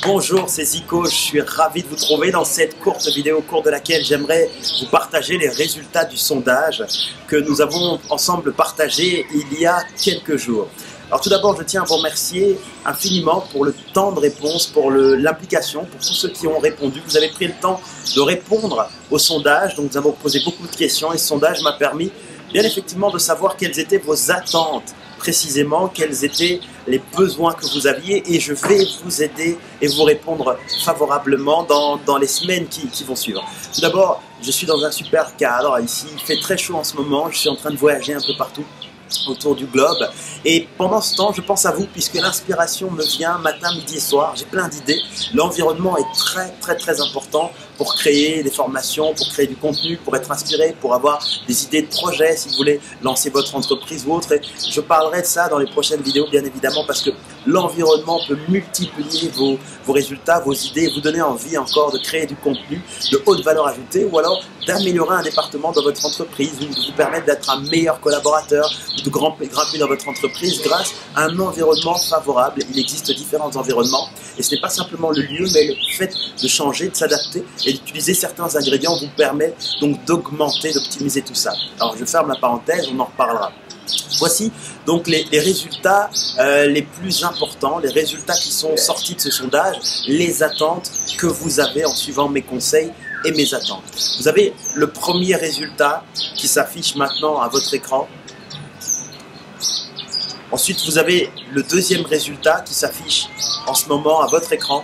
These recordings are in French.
Bonjour, c'est Zico, je suis ravi de vous trouver dans cette courte vidéo au cours de laquelle j'aimerais vous partager les résultats du sondage que nous avons ensemble partagé il y a quelques jours. Alors tout d'abord, je tiens à vous remercier infiniment pour le temps de réponse, pour l'implication, pour tous ceux qui ont répondu. Vous avez pris le temps de répondre au sondage, donc nous avons posé beaucoup de questions et ce sondage m'a permis bien effectivement de savoir quelles étaient vos attentes précisément, quels étaient les besoins que vous aviez et je vais vous aider et vous répondre favorablement dans les semaines qui vont suivre. Tout d'abord, je suis dans un super cadre ici, il fait très chaud en ce moment, je suis en train de voyager un peu partout autour du globe et pendant ce temps je pense à vous puisque l'inspiration me vient matin, midi et soir, j'ai plein d'idées. L'environnement est très important pour créer des formations, pour créer du contenu, pour être inspiré, pour avoir des idées de projets si vous voulez lancer votre entreprise ou autre, et je parlerai de ça dans les prochaines vidéos bien évidemment parce que l'environnement peut multiplier vos résultats, vos idées, vous donner envie encore de créer du contenu de haute valeur ajoutée ou alors d'améliorer un département dans votre entreprise ou de vous permettre d'être un meilleur collaborateur ou de grimper dans votre entreprise grâce à un environnement favorable. Il existe différents environnements et ce n'est pas simplement le lieu mais le fait de changer, de s'adapter et d'utiliser certains ingrédients vous permet donc d'augmenter, d'optimiser tout ça. Alors je ferme la parenthèse, on en reparlera. Voici donc les résultats les plus importants, les résultats qui sont sortis de ce sondage, les attentes que vous avez en suivant mes conseils et mes attentes. Vous avez le premier résultat qui s'affiche maintenant à votre écran. Ensuite, vous avez le deuxième résultat qui s'affiche en ce moment à votre écran.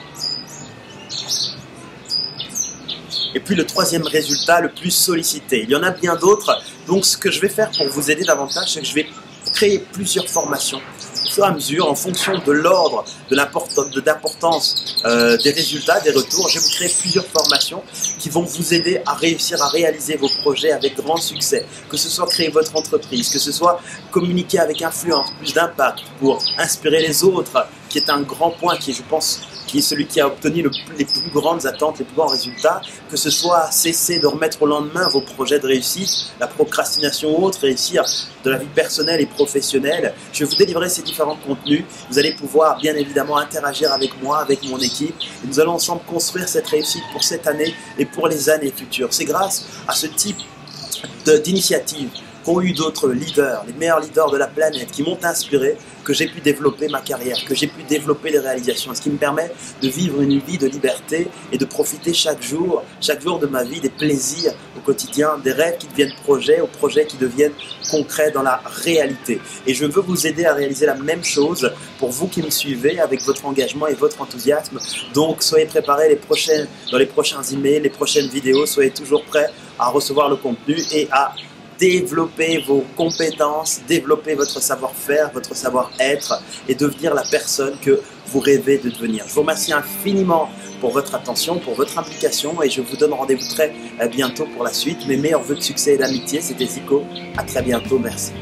Et puis le troisième résultat, le plus sollicité. Il y en a bien d'autres. Donc ce que je vais faire pour vous aider davantage, c'est que je vais créer plusieurs formations au fur et à mesure, en fonction de l'ordre, de l'importance des résultats, des retours. Je vais vous créer plusieurs formations qui vont vous aider à réussir à réaliser vos projets avec grand succès. Que ce soit créer votre entreprise, que ce soit communiquer avec influence, plus d'impact pour inspirer les autres, qui est un grand point qui est, je pense, qui est celui qui a obtenu les plus grandes attentes, les plus grands résultats, que ce soit cesser de remettre au lendemain vos projets de réussite, la procrastination ou autre, réussir de la vie personnelle et professionnelle. Je vais vous délivrer ces différents contenus. Vous allez pouvoir bien évidemment interagir avec moi, avec mon équipe. Et nous allons ensemble construire cette réussite pour cette année et pour les années futures. C'est grâce à ce type d'initiative qu'ont eu d'autres leaders, les meilleurs leaders de la planète, qui m'ont inspiré, que j'ai pu développer ma carrière, que j'ai pu développer les réalisations, ce qui me permet de vivre une vie de liberté et de profiter chaque jour de ma vie, des plaisirs au quotidien, des rêves qui deviennent projets, aux projets qui deviennent concrets dans la réalité. Et je veux vous aider à réaliser la même chose pour vous qui me suivez avec votre engagement et votre enthousiasme. Donc soyez préparés dans les prochains emails, les prochaines vidéos, soyez toujours prêts à recevoir le contenu et à développer vos compétences, développer votre savoir-faire, votre savoir-être et devenir la personne que vous rêvez de devenir. Je vous remercie infiniment pour votre attention, pour votre implication et je vous donne rendez-vous très bientôt pour la suite. Mes meilleurs vœux de succès et d'amitié, c'était Zico. À très bientôt, merci.